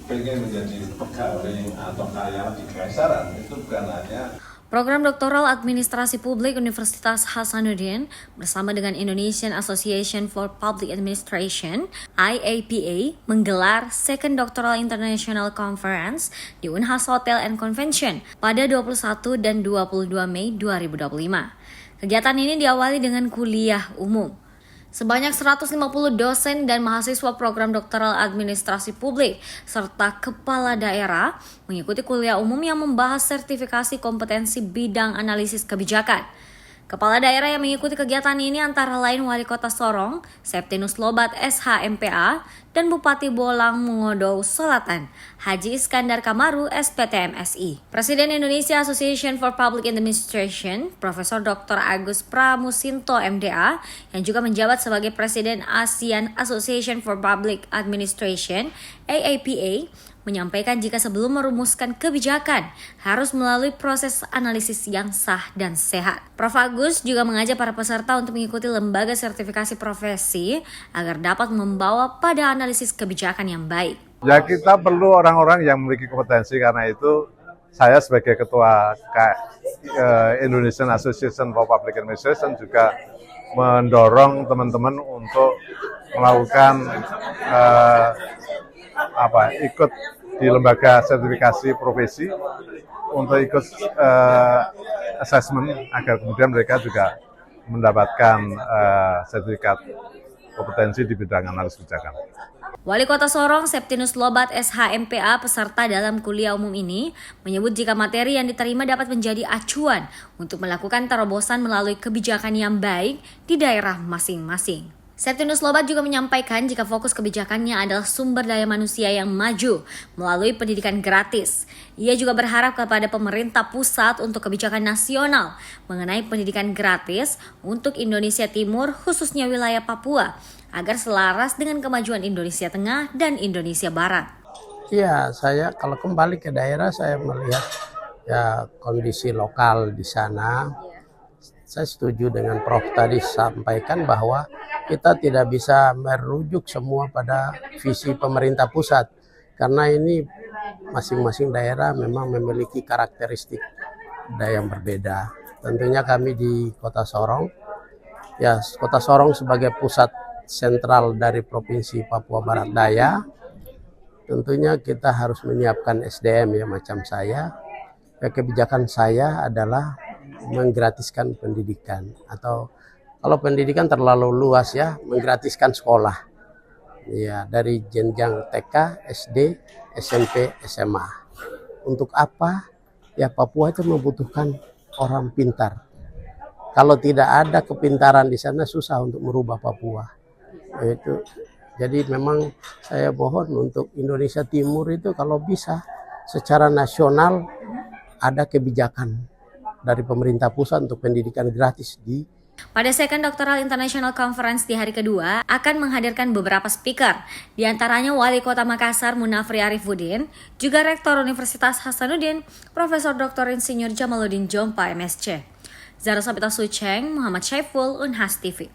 pengen menjadi pegawai atau karyawan di Kaisaran itu bukan hanya Program Doktoral Administrasi Publik Universitas Hasanuddin bersama dengan Indonesian Association for Public Administration (IAPA) menggelar Second Doctoral International Conference di Unhas Hotel and Convention pada 21 dan 22 Mei 2025. Kegiatan ini diawali dengan kuliah umum. Sebanyak 150 dosen dan mahasiswa program doktoral administrasi publik serta kepala daerah mengikuti kuliah umum yang membahas sertifikasi kompetensi bidang analisis kebijakan. Kepala daerah yang mengikuti kegiatan ini antara lain Wali Kota Sorong, Septinus Lobat SHMPA, dan Bupati Bolang Mongodo Selatan, Haji Iskandar Kamaru SPT MSI. Presiden Indonesia Association for Public Administration, Profesor Dr. Agus Pramusinto MDA, yang juga menjabat sebagai Presiden ASEAN Association for Public Administration (AAPA), menyampaikan jika sebelum merumuskan kebijakan harus melalui proses analisis yang sah dan sehat. Prof. Agus juga mengajak para peserta untuk mengikuti lembaga sertifikasi profesi agar dapat membawa pada analisis kebijakan yang baik. Ya, kita perlu orang-orang yang memiliki kompetensi, karena itu saya sebagai Ketua Indonesian Association for Public Administration juga mendorong teman-teman untuk melakukan ikut di lembaga sertifikasi profesi untuk ikut assessment agar kemudian mereka juga mendapatkan sertifikat kompetensi di bidang analisis kebijakan. Wali Kota Sorong Septinus Lobat SHMPA peserta dalam kuliah umum ini menyebut jika materi yang diterima dapat menjadi acuan untuk melakukan terobosan melalui kebijakan yang baik di daerah masing-masing. Septinus Lobat juga menyampaikan jika fokus kebijakannya adalah sumber daya manusia yang maju melalui pendidikan gratis. Ia juga berharap kepada pemerintah pusat untuk kebijakan nasional mengenai pendidikan gratis untuk Indonesia Timur, khususnya wilayah Papua, agar selaras dengan kemajuan Indonesia Tengah dan Indonesia Barat. Ya, saya kalau kembali ke daerah saya melihat ya kondisi lokal di sana. Saya setuju dengan Prof tadi sampaikan bahwa kita tidak bisa merujuk semua pada visi pemerintah pusat, karena ini masing-masing daerah memang memiliki karakteristik yang berbeda. Tentunya kami di Kota Sorong, ya Kota Sorong sebagai pusat sentral dari Provinsi Papua Barat Daya, tentunya kita harus menyiapkan SDM ya macam saya. Kebijakan saya adalah menggratiskan pendidikan, atau kalau pendidikan terlalu luas ya, menggratiskan sekolah ya dari jenjang TK, SD, SMP, SMA. Untuk apa? Ya Papua itu membutuhkan orang pintar. Kalau tidak ada kepintaran di sana susah untuk merubah Papua. Itu jadi memang saya mohon untuk Indonesia Timur itu kalau bisa secara nasional ada kebijakan dari pemerintah pusat untuk pendidikan gratis di Pada Second Doctoral International Conference di hari kedua akan menghadirkan beberapa speaker, di antaranya Wali Kota Makassar Munafri Arifuddin, juga Rektor Universitas Hasanuddin, Profesor Dr. Insinyur Jamaluddin Jompa MSc. Zara Sabita Sucheng, Muhammad Syaiful, Unhas TV.